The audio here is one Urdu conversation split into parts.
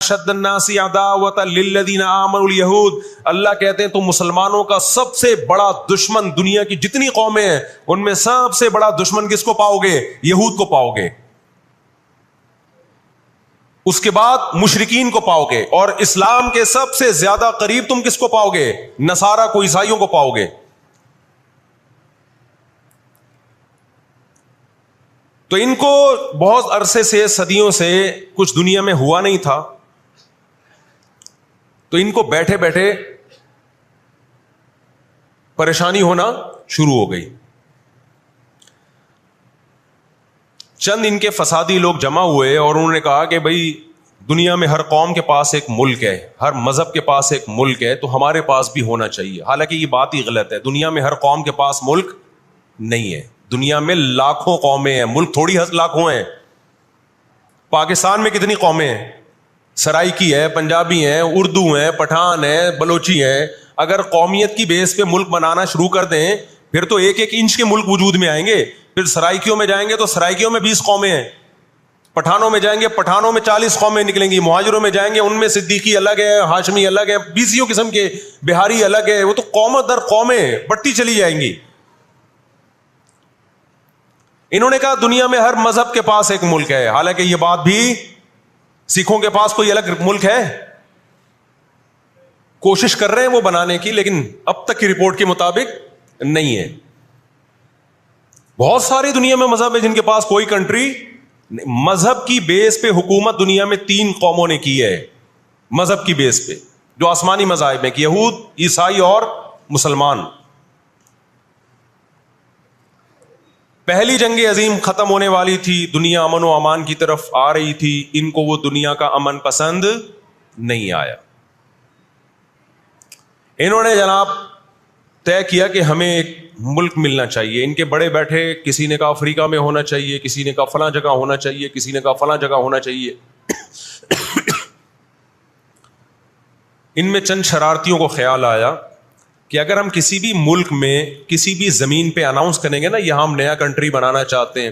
شد الناس عداوۃ للذین آمنوا الیہود، اللہ کہتے ہیں تو مسلمانوں کا سب سے بڑا دشمن دنیا کی جتنی قومیں ہیں ان میں سب سے بڑا دشمن کس کو پاؤ گے؟ یہود کو پاؤ گے، اس کے بعد مشرکین کو پاؤ گے، اور اسلام کے سب سے زیادہ قریب تم کس کو پاؤ گے؟ نصارہ کو، عیسائیوں کو پاؤ گے۔ تو ان کو بہت عرصے سے، صدیوں سے کچھ دنیا میں ہوا نہیں تھا، تو ان کو بیٹھے بیٹھے پریشانی ہونا شروع ہو گئی۔ چند ان کے فسادی لوگ جمع ہوئے اور انہوں نے کہا کہ بھئی دنیا میں ہر قوم کے پاس ایک ملک ہے، ہر مذہب کے پاس ایک ملک ہے، تو ہمارے پاس بھی ہونا چاہیے۔ حالانکہ یہ بات ہی غلط ہے، دنیا میں ہر قوم کے پاس ملک نہیں ہے، دنیا میں لاکھوں قومیں ہیں، ملک تھوڑی لاکھوں ہیں۔ پاکستان میں کتنی قومیں ہیں؟ سرائکی ہے، پنجابی ہیں، اردو ہیں، پٹھان ہیں، بلوچی ہیں۔ اگر قومیت کی بیس پہ ملک بنانا شروع کر دیں پھر تو ایک ایک انچ کے ملک وجود میں آئیں گے۔ پھر سرائکیوں میں جائیں گے تو سرائکیوں میں 20 قومیں ہیں، پٹھانوں میں جائیں گے پٹھانوں میں 40 قومیں نکلیں گی، مہاجروں میں جائیں گے ان میں صدیقی الگ ہے، ہاشمی الگ ہے، 20 قسم کے، بہاری الگ ہے۔ وہ تو قوم در قومیں بڑھتی چلی جائیں گی۔ انہوں نے کہا دنیا میں ہر مذہب کے پاس ایک ملک ہے، حالانکہ یہ بات بھی سکھوں کے پاس کوئی الگ ملک ہے؟ کوشش کر رہے ہیں وہ بنانے کی، لیکن اب تک کی رپورٹ کے مطابق نہیں ہے۔ بہت ساری دنیا میں مذہب ہے جن کے پاس کوئی کنٹری، مذہب کی بیس پہ حکومت دنیا میں 3 قوموں نے کی ہے، مذہب کی بیس پہ، جو آسمانی مذاہب ہیں، یہود، عیسائی اور مسلمان۔ پہلی جنگ عظیم ختم ہونے والی تھی، دنیا امن و امان کی طرف آ رہی تھی، ان کو وہ دنیا کا امن پسند نہیں آیا۔ انہوں نے جناب طے کیا کہ ہمیں ایک ملک ملنا چاہیے۔ ان کے بڑے بیٹھے، کسی نے کہا افریقہ میں ہونا چاہیے، کسی نے کہا فلاں جگہ ہونا چاہیے، کسی نے کہا فلاں جگہ ہونا چاہیے۔ ان میں چند شرارتیوں کو خیال آیا کہ اگر ہم کسی بھی ملک میں کسی بھی زمین پہ اناؤنس کریں گے نا یہاں ہم نیا کنٹری بنانا چاہتے ہیں،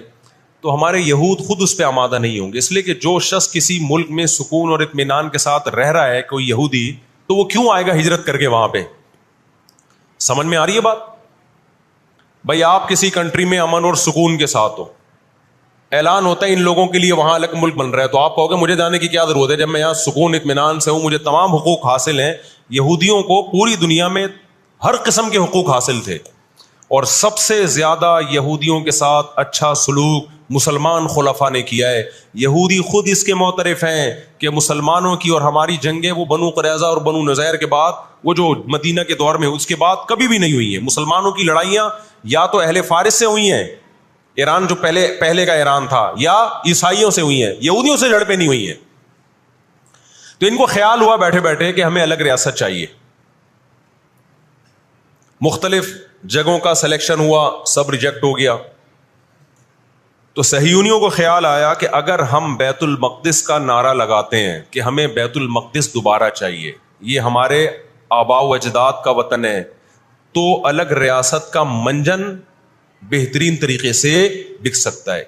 تو ہمارے یہود خود اس پہ آمادہ نہیں ہوں گے، اس لیے کہ جو شخص کسی ملک میں سکون اور اطمینان کے ساتھ رہ رہا ہے، کوئی یہودی، تو وہ کیوں آئے گا ہجرت کر کے وہاں پہ؟ سمجھ میں آ رہی ہے بات؟ بھائی آپ کسی کنٹری میں امن اور سکون کے ساتھ ہو، اعلان ہوتا ہے ان لوگوں کے لیے وہاں الگ ملک بن رہا ہے، تو آپ کہو گے مجھے جانے کی کیا ضرورت ہے جب میں یہاں سکون اطمینان سے ہوں، مجھے تمام حقوق حاصل ہیں۔ یہودیوں کو پوری دنیا میں ہر قسم کے حقوق حاصل تھے، اور سب سے زیادہ یہودیوں کے ساتھ اچھا سلوک مسلمان خلفاء نے کیا ہے۔ یہودی خود اس کے معترف ہیں کہ مسلمانوں کی اور ہماری جنگیں وہ بنو قریظہ اور بنو نذیر کے بعد، وہ جو مدینہ کے دور میں اس کے بعد کبھی بھی نہیں ہوئی ہیں۔ مسلمانوں کی لڑائیاں یا تو اہل فارس سے ہوئی ہیں، ایران جو پہلے کا ایران تھا، یا عیسائیوں سے ہوئی ہیں، یہودیوں سے جھڑپیں نہیں ہوئی ہیں۔ تو ان کو خیال ہوا بیٹھے بیٹھے کہ ہمیں الگ ریاست چاہیے۔ مختلف جگہوں کا سلیکشن ہوا، سب ریجیکٹ ہو گیا۔ تو صہیونیوں کو خیال آیا کہ اگر ہم بیت المقدس کا نعرہ لگاتے ہیں کہ ہمیں بیت المقدس دوبارہ چاہیے، یہ ہمارے آباء و اجداد کا وطن ہے، تو الگ ریاست کا منجن بہترین طریقے سے بک سکتا ہے۔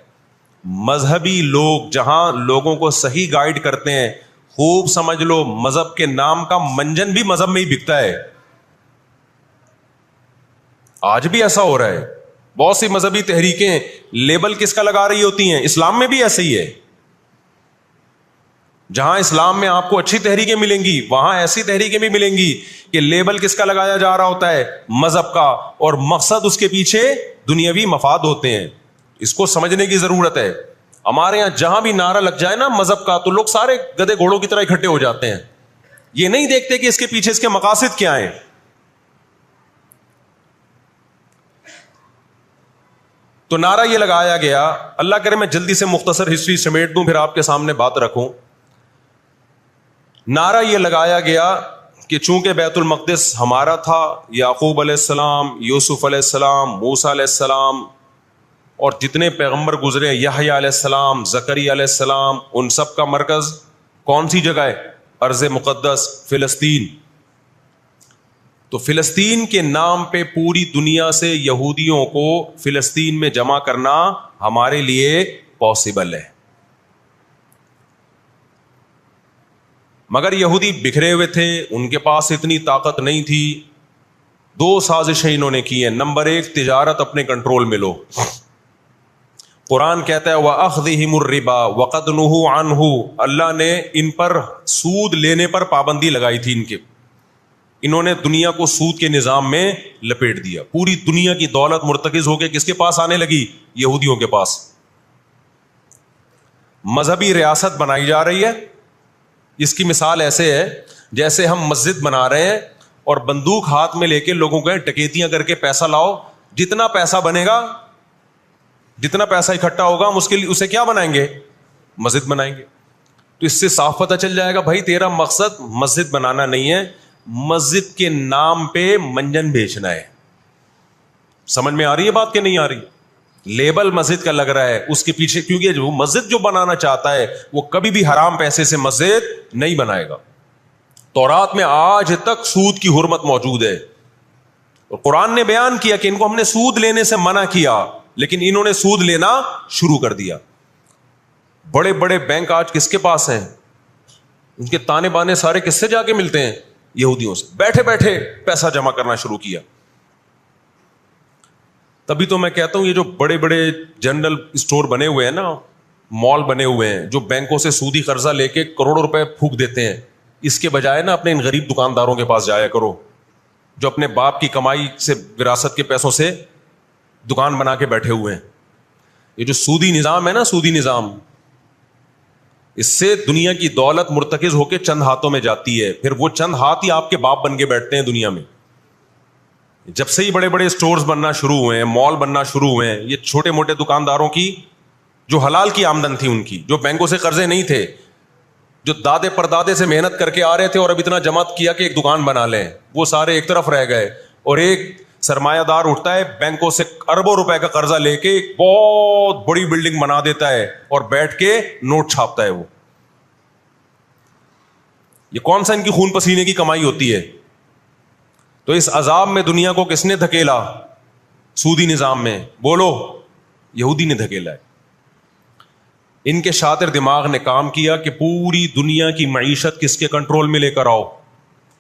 مذہبی لوگ جہاں لوگوں کو صحیح گائیڈ کرتے ہیں، خوب سمجھ لو مذہب کے نام کا منجن بھی مذہب میں ہی بکتا ہے۔ آج بھی ایسا ہو رہا ہے، بہت سی مذہبی تحریکیں لیبل کس کا لگا رہی ہوتی ہیں؟ اسلام میں بھی ایسے ہی ہے۔ جہاں اسلام میں آپ کو اچھی تحریکیں ملیں گی، وہاں ایسی تحریکیں بھی ملیں گی کہ لیبل کس کا لگایا جا رہا ہوتا ہے؟ مذہب کا، اور مقصد اس کے پیچھے دنیاوی مفاد ہوتے ہیں۔ اس کو سمجھنے کی ضرورت ہے۔ ہمارے یہاں جہاں بھی نعرہ لگ جائے نا مذہب کا، تو لوگ سارے گدھے گھوڑوں کی طرح اکٹھے ہو جاتے ہیں، یہ نہیں دیکھتے کہ اس کے پیچھے اس کے مقاصد کیا ہیں۔ تو نعرہ یہ لگایا گیا، اللہ کرے میں جلدی سے مختصر ہسٹری سمیٹ دوں پھر آپ کے سامنے بات رکھوں۔ نعرہ یہ لگایا گیا کہ چونکہ بیت المقدس ہمارا تھا، یعقوب علیہ السلام، یوسف علیہ السلام، موسیٰ علیہ السلام اور جتنے پیغمبر گزرے، یحییٰ علیہ السلام، زکریا علیہ السلام، ان سب کا مرکز کون سی جگہ ہے؟ ارض مقدس فلسطین۔ تو فلسطین کے نام پہ پوری دنیا سے یہودیوں کو فلسطین میں جمع کرنا ہمارے لیے پاسبل ہے۔ مگر یہودی بکھرے ہوئے تھے, ان کے پاس اتنی طاقت نہیں تھی. 2 سازشیں انہوں نے کی ہیں. نمبر 1, تجارت اپنے کنٹرول میں لو. قرآن کہتا ہے وَأَخْذِهِمُ الرِّبَا وَقَدْ نُهُوا عَنْهُ, اللہ نے ان پر سود لینے پر پابندی لگائی تھی. انہوں نے دنیا کو سود کے نظام میں لپیٹ دیا. پوری دنیا کی دولت مرتکز ہو کے کس کے پاس آنے لگی؟ یہودیوں کے پاس. مذہبی ریاست بنائی جا رہی ہے. اس کی مثال ایسے ہے جیسے ہم مسجد بنا رہے ہیں اور بندوق ہاتھ میں لے کے لوگوں کو ڈکیتیاں کر کے پیسہ لاؤ. جتنا پیسہ بنے گا, جتنا پیسہ اکٹھا ہوگا, ہم اسے کیا بنائیں گے؟ مسجد بنائیں گے. تو اس سے صاف پتہ چل جائے گا بھائی تیرا مقصد مسجد بنانا نہیں ہے, مسجد کے نام پہ منجن بیچنا ہے. سمجھ میں آ رہی ہے بات کہ نہیں آ رہی؟ لیبل مسجد کا لگ رہا ہے, اس کے پیچھے, کیونکہ جو مسجد جو بنانا چاہتا ہے وہ کبھی بھی حرام پیسے سے مسجد نہیں بنائے گا. تورات میں آج تک سود کی حرمت موجود ہے, اور قرآن نے بیان کیا کہ ان کو ہم نے سود لینے سے منع کیا, لیکن انہوں نے سود لینا شروع کر دیا. بڑے بڑے بینک آج کس کے پاس ہیں؟ ان کے تانے بانے سارے کس سے جا کے ملتے ہیں؟ یہودیوں سے. بیٹھے بیٹھے پیسہ جمع کرنا شروع کیا. تبھی تو میں کہتا ہوں یہ جو بڑے بڑے جنرل اسٹور بنے ہوئے ہیں نا, مال بنے ہوئے ہیں, جو بینکوں سے سودی قرضہ لے کے کروڑوں روپے پھونک دیتے ہیں, اس کے بجائے نا اپنے ان غریب دکانداروں کے پاس جایا کرو جو اپنے باپ کی کمائی سے, وراثت کے پیسوں سے دکان بنا کے بیٹھے ہوئے ہیں. یہ جو سودی نظام ہے نا, سودی نظام, اس سے دنیا کی دولت مرتکز ہو کے چند ہاتھوں میں جاتی ہے. پھر وہ چند ہاتھ ہی آپ کے باپ بن کے بیٹھتے ہیں دنیا میں. جب سے ہی بڑے بڑے سٹورز بننا شروع ہوئے ہیں, مال بننا شروع ہوئے ہیں, یہ چھوٹے موٹے دکانداروں کی جو حلال کی آمدن تھی, ان کی جو بینکوں سے قرضے نہیں تھے, جو دادے پردادے سے محنت کر کے آ رہے تھے اور اب اتنا جمع کیا کہ ایک دکان بنا لیں, وہ سارے ایک طرف رہ گئے. اور ایک سرمایہ دار اٹھتا ہے بینکوں سے اربوں روپے کا قرضہ لے کے ایک بہت بڑی بلڈنگ بنا دیتا ہے اور بیٹھ کے نوٹ چھاپتا ہے. وہ یہ کون سا ان کی خون پسینے کی کمائی ہوتی ہے؟ تو اس عذاب میں دنیا کو کس نے دھکیلا؟ سودی نظام میں. بولو, یہودی نے دھکیلا ہے. ان کے شاطر دماغ نے کام کیا کہ پوری دنیا کی معیشت کس کے کنٹرول میں لے کر آؤ؟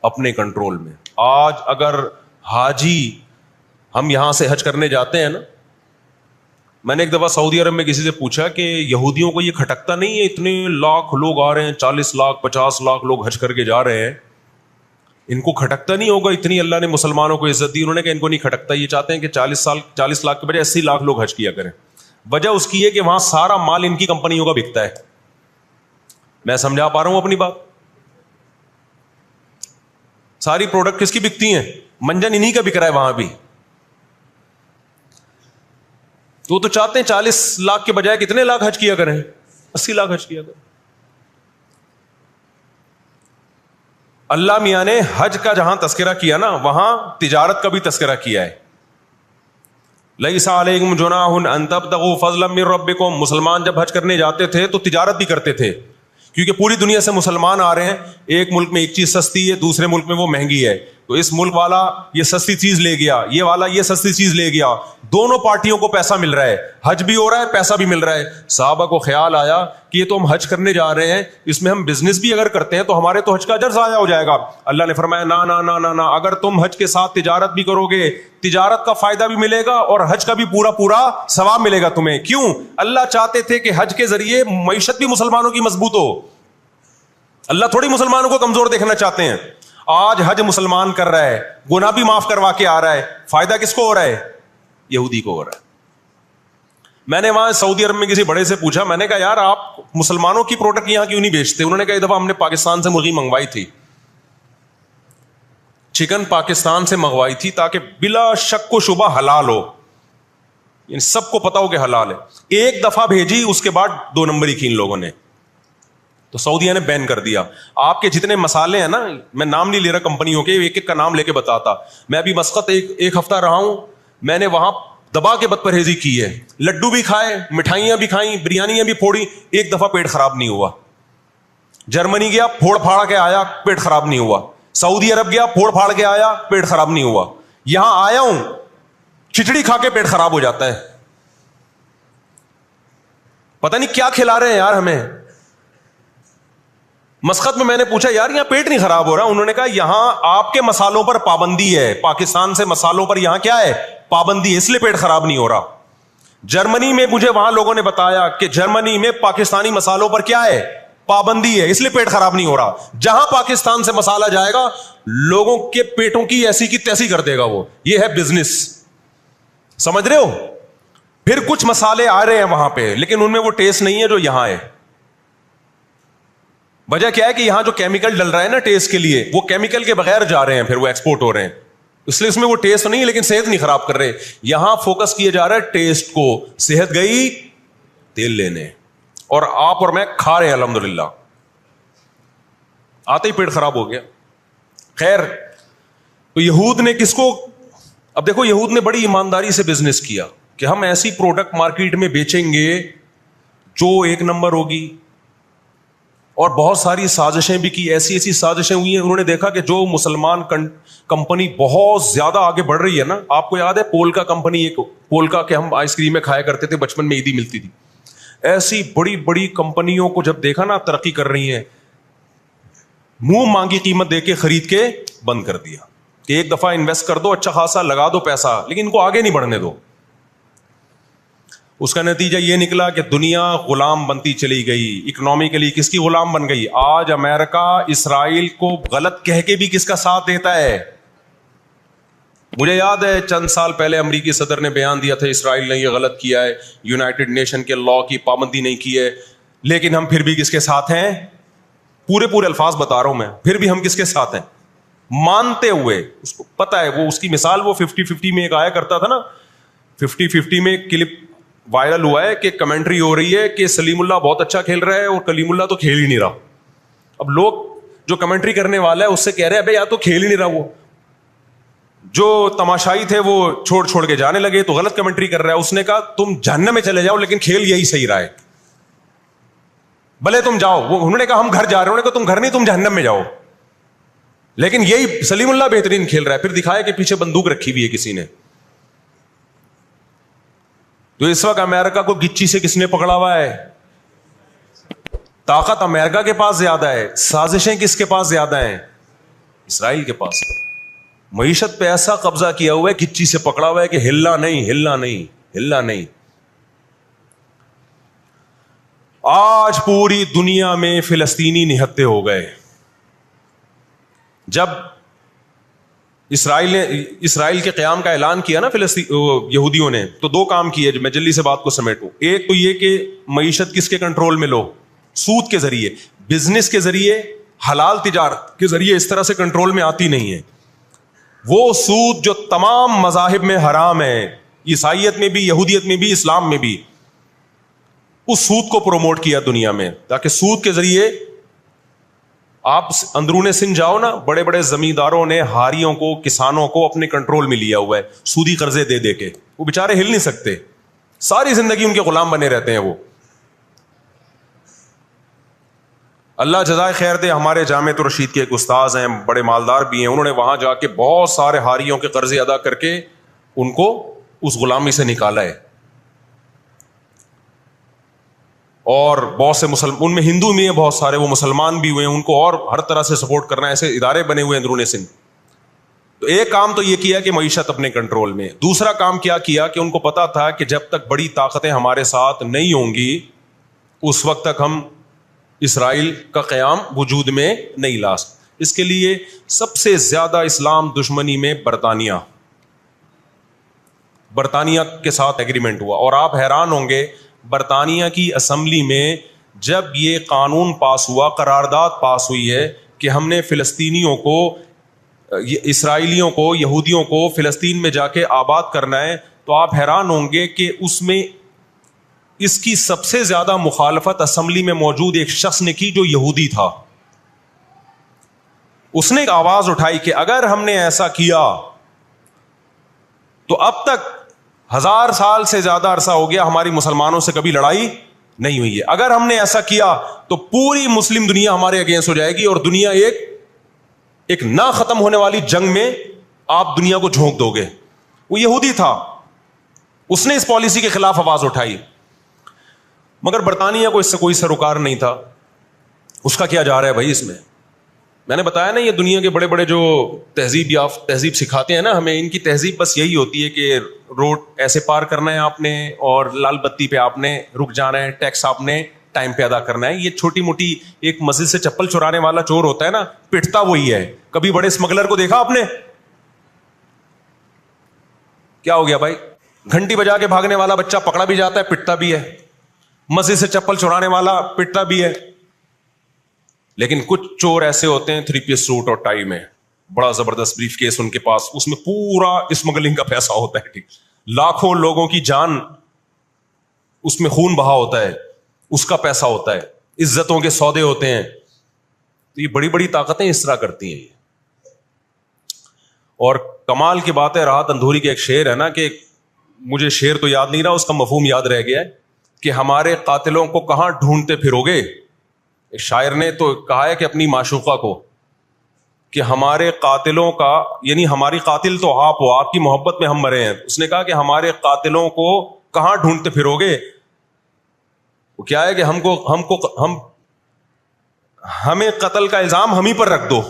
اپنے کنٹرول میں. آج اگر حاجی, ہم یہاں سے حج کرنے جاتے ہیں نا, میں نے ایک دفعہ سعودی عرب میں کسی سے پوچھا کہ یہودیوں کو یہ کھٹکتا نہیں ہے, اتنے لاکھ لوگ آ رہے ہیں, 40 لاکھ 50 لاکھ لوگ حج کر کے جا رہے ہیں, ان کو کھٹکتا نہیں ہوگا اتنی اللہ نے مسلمانوں کو عزت دی؟ انہوں نے کہا ان کو نہیں کھٹکتا, یہ چاہتے ہیں کہ 40 لاکھ کے بجائے 80 لاکھ لوگ حج کیا کریں. وجہ اس کی ہے کہ وہاں سارا مال ان کی کمپنیوں کا بکتا ہے. میں سمجھا پا رہا ہوں اپنی بات؟ ساری پروڈکٹ کس کی بکتی ہیں؟ منجن انہی کا بک رہا ہے وہاں بھی. تو چاہتے ہیں 40 لاکھ کے بجائے کتنے لاکھ حج کیا کریں؟ 80 لاکھ حج کیا کریں. اللہ میاں نے حج کا جہاں تذکرہ کیا نا, وہاں تجارت کا بھی تذکرہ کیا ہے. لیس علیکم جناح ان تبتغوا فضلا من ربکم. مسلمان جب حج کرنے جاتے تھے تو تجارت بھی کرتے تھے, کیونکہ پوری دنیا سے مسلمان آ رہے ہیں. ایک ملک میں ایک چیز سستی ہے, دوسرے ملک میں وہ مہنگی ہے, تو اس ملک والا یہ سستی چیز لے گیا, یہ والا یہ سستی چیز لے گیا, دونوں پارٹیوں کو پیسہ مل رہا ہے, حج بھی ہو رہا ہے, پیسہ بھی مل رہا ہے. صحابہ کو خیال آیا کہ یہ تو ہم حج کرنے جا رہے ہیں, اس میں ہم بزنس بھی اگر کرتے ہیں تو ہمارے تو حج کا اجر ضائع ہو جائے گا. اللہ نے فرمایا نا نا نا نا نا, اگر تم حج کے ساتھ تجارت بھی کرو گے, تجارت کا فائدہ بھی ملے گا اور حج کا بھی پورا پورا ثواب ملے گا تمہیں. کیوں؟ اللہ چاہتے تھے کہ حج کے ذریعے معیشت بھی مسلمانوں کی مضبوط ہو. اللہ تھوڑی مسلمانوں کو کمزور دیکھنا چاہتے ہیں. آج حج مسلمان کر رہا ہے, گناہ بھی معاف کروا کے آ رہا ہے, فائدہ کس کو ہو رہا ہے؟ یہودی کو ہو رہا ہے. میں نے وہاں سعودی عرب میں کسی بڑے سے پوچھا, میں نے کہا یار آپ مسلمانوں کی پروڈکٹ یہاں کیوں نہیں بیچتے؟ انہوں نے کہا ایک دفعہ ہم نے پاکستان سے مرغی منگوائی تھی, چکن پاکستان سے منگوائی تھی تاکہ بلا شک و شبہ حلال ہو, یعنی سب کو پتا ہو کہ حلال ہے. ایک دفعہ بھیجی, اس کے بعد 2 نمبری کی ان لوگوں نے, تو سعودیہ نے بین کر دیا. آپ کے جتنے مسالے ہیں نا, میں نام نہیں لے رہا کمپنیوں کے, ایک ایک کا نام لے کے بتاتا. میں ابھی مسقط ایک ہفتہ رہا ہوں, میں نے وہاں دبا کے بد پرہیزی کی ہے. لڈو بھی کھائے, مٹھائیاں بھی کھائیں, بریانیاں بھی پھوڑی, ایک دفعہ پیٹ خراب نہیں ہوا. جرمنی گیا, پھوڑ پھاڑ کے آیا, پیٹ خراب نہیں ہوا. سعودی عرب گیا, پھوڑ پھاڑ کے آیا, پیٹ خراب نہیں ہوا. یہاں آیا ہوں, کھچڑی کھا کے پیٹ خراب ہو جاتا ہے. پتہ نہیں کیا کھلا رہے ہیں یار ہمیں. مسقط میں نے پوچھا یار یہاں پیٹ نہیں خراب ہو رہا؟ انہوں نے کہا یہاں آپ کے مسالوں پر پابندی ہے، پاکستان سے مسالوں پر یہاں کیا ہے؟ پابندی ہے، اس لیے پیٹ خراب نہیں ہو رہا۔ جرمنی میں مجھے وہاں لوگوں نے بتایا کہ جرمنی میں پاکستانی مسالوں پر کیا ہے؟ پابندی ہے، اس لیے پیٹ خراب نہیں ہو رہا۔ جہاں پاکستان سے مسالہ جائے گا لوگوں کے پیٹوں کی ایسی کی تیسی کر دے گا وہ۔ یہ ہے بزنس، سمجھ رہے ہو؟ پھر کچھ مسالے آ رہے ہیں وہاں پہ لیکن ان میں وہ ٹیسٹ نہیں ہے جو یہاں ہے۔ وجہ کیا ہے کہ یہاں جو کیمیکل ڈل رہا ہے نا ٹیسٹ کے لیے، وہ کیمیکل کے بغیر جا رہے ہیں، پھر وہ ایکسپورٹ ہو رہے ہیں، اس لیے اس میں وہ ٹیسٹ نہیں ہے لیکن صحت نہیں خراب کر رہے۔ یہاں فوکس کیا جا رہا ہے ٹیسٹ کو، صحت گئی تیل لینے، اور آپ اور میں کھا رہے ہیں الحمدللہ، آتے ہی پیٹ خراب ہو گیا۔ خیر، تو یہود نے کس کو، اب دیکھو یہود نے بڑی ایمانداری سے بزنس کیا کہ ہم ایسی پروڈکٹ مارکیٹ میں بیچیں گے جو ایک نمبر ہوگی، اور بہت ساری سازشیں بھی کی، ایسی ایسی سازشیں ہوئی ہیں۔ انہوں نے دیکھا کہ جو مسلمان کمپنی بہت زیادہ آگے بڑھ رہی ہے نا، آپ کو یاد ہے پولکا کمپنی، ایک پولکا کے ہم آئس کریم میں کھایا کرتے تھے بچپن میں، عیدی ملتی تھی، ایسی بڑی بڑی کمپنیوں کو جب دیکھا نا ترقی کر رہی ہیں، منہ مانگی قیمت دے کے خرید کے بند کر دیا کہ ایک دفعہ انویسٹ کر دو، اچھا خاصا لگا دو پیسہ، لیکن ان کو آگے نہیں بڑھنے دو۔ اس کا نتیجہ یہ نکلا کہ دنیا غلام بنتی چلی گئی، اکنامکلی کس کی غلام بن گئی؟ آج امریکہ اسرائیل کو غلط کہہ کے بھی کس کا ساتھ دیتا ہے؟ مجھے یاد ہے چند سال پہلے امریکی صدر نے بیان دیا تھا اسرائیل نے یہ غلط کیا ہے، یونائٹڈ نیشن کے لا کی پابندی نہیں کی ہے، لیکن ہم پھر بھی کس کے ساتھ ہیں؟ پورے الفاظ بتا رہا ہوں میں، پھر بھی ہم کس کے ساتھ ہیں؟ مانتے ہوئے، اس کو پتا ہے، وہ اس کی مثال وہ 50-50 میں ایک آیا کرتا تھا نا، 50-50 میں کلپ وائرل ہوا ہے کہ کمنٹری ہو رہی ہے کہ سلیم اللہ بہت اچھا کھیل رہا ہے اور کلیم اللہ تو کھیل ہی نہیں رہا۔ اب لوگ جو کمنٹری کرنے والا ہے اس سے کہہ رہے ہیں ابے یار تو کھیل ہی نہیں رہا، وہ جو تماشائی تھے وہ چھوڑ کے جانے لگے، تو غلط کمنٹری کر رہا ہے۔ اس نے کہا تم جہنم میں چلے جاؤ لیکن کھیل یہی صحیح رہا ہے، بھلے تم جاؤ۔ وہ انہوں نے کہا ہم گھر جا رہے ہیں، انہوں نے کہا تم گھر نہیں، تم جہنم میں جاؤ، لیکن یہی سلیم اللہ بہترین کھیل رہا ہے۔ پھر دکھایا کہ پیچھے بندوق رکھی ہوئی ہے کسی نے۔ تو اس وقت امریکہ کو گچی سے کس نے پکڑا ہوا ہے؟ طاقت امریکہ کے پاس زیادہ ہے، سازشیں کس کے پاس زیادہ ہیں؟ اسرائیل کے پاس۔ معیشت پہ ایسا قبضہ کیا ہوا ہے، گچی سے پکڑا ہوا ہے کہ ہلنا نہیں۔ آج پوری دنیا میں فلسطینی نہتے ہو گئے۔ جب اسرائیل کے قیام کا اعلان کیا نا یہودیوں نے، تو دو کام کیے، میں جلدی سے بات کو سمیٹوں۔ ایک تو یہ کہ معیشت کس کے کنٹرول میں لو؟ سود کے ذریعے، بزنس کے ذریعے، حلال تجارت کے ذریعے اس طرح سے کنٹرول میں آتی نہیں ہے۔ وہ سود جو تمام مذاہب میں حرام ہے، عیسائیت میں بھی، یہودیت میں بھی، اسلام میں بھی، اس سود کو پروموٹ کیا دنیا میں، تاکہ سود کے ذریعے آپ اندرون سندھ جاؤ نا، بڑے بڑے زمینداروں نے ہاریوں کو، کسانوں کو اپنے کنٹرول میں لیا ہوا ہے سودی قرضے دے کے، وہ بےچارے ہل نہیں سکتے، ساری زندگی ان کے غلام بنے رہتے ہیں وہ۔ اللہ جزائے خیر دے، ہمارے جامعۃ الرشید کے ایک استاذ ہیں، بڑے مالدار بھی ہیں، انہوں نے وہاں جا کے بہت سارے ہاریوں کے قرضے ادا کر کے ان کو اس غلامی سے نکالا ہے، اور بہت سے ان میں ہندو بھی ہیں بہت سارے، وہ مسلمان بھی ہوئے ہیں، ان کو اور ہر طرح سے سپورٹ کرنا ہے، ایسے ادارے بنے ہوئے ہیں اندرون سندھ۔ تو ایک کام تو یہ کیا کہ معیشت اپنے کنٹرول میں، دوسرا کام کیا کہ ان کو پتا تھا کہ جب تک بڑی طاقتیں ہمارے ساتھ نہیں ہوں گی اس وقت تک ہم اسرائیل کا قیام وجود میں نہیں لا سکتے۔ اس کے لیے سب سے زیادہ اسلام دشمنی میں برطانیہ کے ساتھ ایگریمنٹ ہوا، اور آپ حیران ہوں گے برطانیہ کی اسمبلی میں جب یہ قانون پاس ہوا، قرارداد پاس ہوئی ہے کہ ہم نے فلسطینیوں کو، اسرائیلیوں کو، یہودیوں کو فلسطین میں جا کے آباد کرنا ہے، تو آپ حیران ہوں گے کہ اس میں اس کی سب سے زیادہ مخالفت اسمبلی میں موجود ایک شخص نے کی جو یہودی تھا۔ اس نے ایک آواز اٹھائی کہ اگر ہم نے ایسا کیا تو اب تک 1000 سال سے زیادہ عرصہ ہو گیا ہماری مسلمانوں سے کبھی لڑائی نہیں ہوئی ہے، اگر ہم نے ایسا کیا تو پوری مسلم دنیا ہمارے اگینسٹ ہو جائے گی اور دنیا ایک نہ ختم ہونے والی جنگ میں آپ دنیا کو جھونک دو گے۔ وہ یہودی تھا، اس نے اس پالیسی کے خلاف آواز اٹھائی، مگر برطانیہ کو اس سے کوئی سروکار نہیں تھا۔ اس کا کیا جا رہا ہے بھائی اس میں نے بتایا نا، یہ دنیا کے بڑے بڑے جو تہذیب سکھاتے ہیں نا ہمیں، ان کی تہذیب بس یہی ہوتی ہے کہ روڈ ایسے پار کرنا ہے آپ نے، اور لال بتی پہ آپ نے رک جانا ہے، ٹیکس آپ نے ٹائم پہ ادا کرنا ہے. یہ چھوٹی موٹی، ایک مسجد سے چپل چرانے والا چور ہوتا ہے نا، پٹتا وہی ہے. کبھی بڑے اسمگلر کو دیکھا آپ نے؟ کیا ہو گیا بھائی؟ گھنٹی بجا کے بھاگنے والا بچہ پکڑا بھی جاتا ہے، پٹتا بھی ہے. مسجد سے چپل چرانے والا پٹتا بھی ہے. لیکن کچھ چور ایسے ہوتے ہیں 3 پیس سوٹ اور ٹائی میں، بڑا زبردست بریف کیس ان کے پاس، اس میں پورا اسمگلنگ کا پیسہ ہوتا ہے. ٹھیک، لاکھوں لوگوں کی جان اس میں خون بہا ہوتا ہے، اس کا پیسہ ہوتا ہے، عزتوں کے سودے ہوتے ہیں. تو یہ بڑی بڑی طاقتیں اس طرح کرتی ہیں. اور کمال کی بات ہے، راحت اندھوری کے ایک شعر ہے نا، کہ مجھے شعر تو یاد نہیں رہا، اس کا مفہوم یاد رہ گیا ہے، کہ ہمارے قاتلوں کو کہاں ڈھونڈتے پھرو گے. شاعر نے تو کہا ہے کہ اپنی معشوقہ کو، کہ ہمارے قاتلوں کا، یعنی ہماری قاتل تو آپ ہو، آپ کی محبت میں ہم مرے ہیں. اس نے کہا کہ ہمارے قاتلوں کو کہاں ڈھونڈتے پھرو گے. وہ کیا ہے کہ ہمیں قتل کا الزام ہم ہی پر رکھ دو،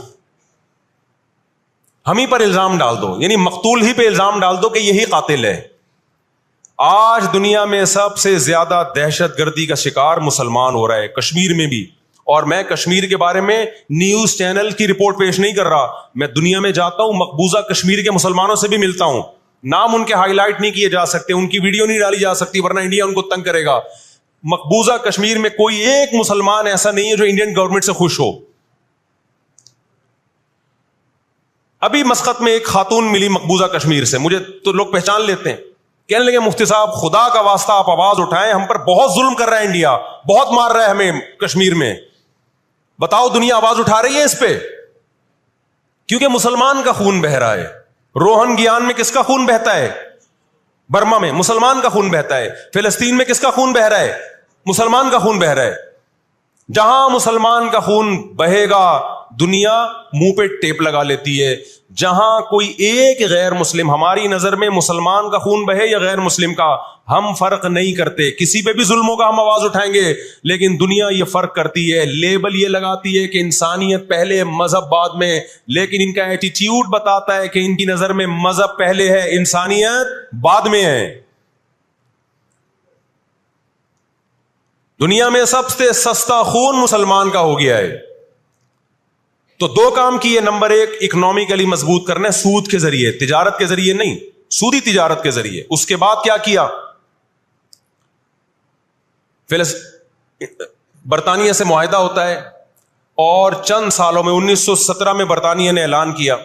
ہم ہی پر الزام ڈال دو، یعنی مقتول ہی پہ الزام ڈال دو کہ یہی قاتل ہے. آج دنیا میں سب سے زیادہ دہشت گردی کا شکار مسلمان ہو رہا ہے، کشمیر میں بھی. اور میں کشمیر کے بارے میں نیوز چینل کی رپورٹ پیش نہیں کر رہا، میں دنیا میں جاتا ہوں، مقبوضہ کشمیر کے مسلمانوں سے بھی ملتا ہوں. نام ان کے ہائی لائٹ نہیں کیے جا سکتے، ان کی ویڈیو نہیں ڈالی جا سکتی ورنہ انڈیا ان کو تنگ کرے گا. مقبوضہ کشمیر میں کوئی ایک مسلمان ایسا نہیں ہے جو انڈین گورنمنٹ سے خوش ہو. ابھی مسقط میں ایک خاتون ملی مقبوضہ کشمیر سے، مجھے تو لوگ پہچان لیتے ہیں، کہنے لگے مفتی صاحب خدا کا واسطہ آپ آواز اٹھائیں، ہم پر بہت ظلم کر رہا ہے انڈیا، بہت مار رہا ہے ہمیں کشمیر میں، بتاؤ دنیا آواز اٹھا رہی ہے اس پہ؟ کیونکہ مسلمان کا خون بہ رہا ہے. روہن گیان میں کس کا خون بہتا ہے؟ برما میں مسلمان کا خون بہتا ہے. فلسطین میں کس کا خون بہ رہا ہے؟ مسلمان کا خون بہ رہا ہے. جہاں مسلمان کا خون بہے گا دنیا منہ پہ ٹیپ لگا لیتی ہے. جہاں کوئی ایک غیر مسلم، ہماری نظر میں مسلمان کا خون بہے یا غیر مسلم کا، ہم فرق نہیں کرتے، کسی پہ بھی ظلموں کا ہم آواز اٹھائیں گے. لیکن دنیا یہ فرق کرتی ہے، لیبل یہ لگاتی ہے کہ انسانیت پہلے مذہب بعد میں، لیکن ان کا ایٹیٹیوڈ بتاتا ہے کہ ان کی نظر میں مذہب پہلے ہے، انسانیت بعد میں ہے. دنیا میں سب سے سستا خون مسلمان کا ہو گیا ہے. تو 2 کام کیے، نمبر 1 اکنامکلی مضبوط کرنا ہے، سود کے ذریعے، تجارت کے ذریعے نہیں، سودی تجارت کے ذریعے. اس کے بعد کیا کیا؟ برطانیہ سے معاہدہ ہوتا ہے، اور چند سالوں میں 1917 میں برطانیہ نے اعلان کیا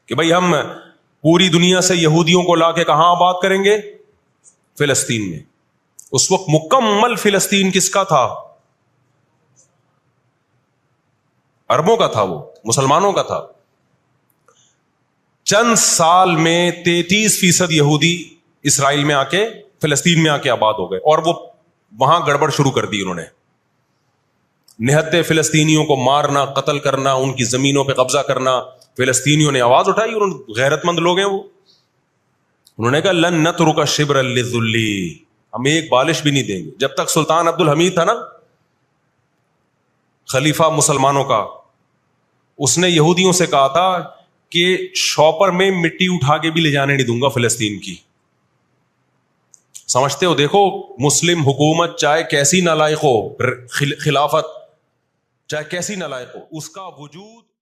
کہ بھائی ہم پوری دنیا سے یہودیوں کو لا کے کہاں آباد کریں گے؟ فلسطین میں. اس وقت مکمل فلسطین کس کا تھا؟ عربوں کا تھا، وہ مسلمانوں کا تھا. چند سال میں 33% یہودی اسرائیل میں آ کے، فلسطین میں آ کے آباد ہو گئے، اور وہ وہاں گڑبڑ شروع کر دی انہوں نے. نہتے فلسطینیوں کو مارنا، قتل کرنا، ان کی زمینوں پہ قبضہ کرنا. فلسطینیوں نے آواز اٹھائی، انہوں نے، غیرت مند لوگ ہیں وہ، انہوں نے کہا لن نترک شبرا للذل، ہم ایک بالش بھی نہیں دیں گے. جب تک سلطان عبد الحمید تھا نا، خلیفہ مسلمانوں کا، اس نے یہودیوں سے کہا تھا کہ شاپر میں مٹی اٹھا کے بھی لے جانے نہیں دوں گا فلسطین کی. سمجھتے ہو؟ دیکھو مسلم حکومت چاہے کیسی نالائق ہو، خلافت چاہے کیسی نالائق ہو، اس کا وجود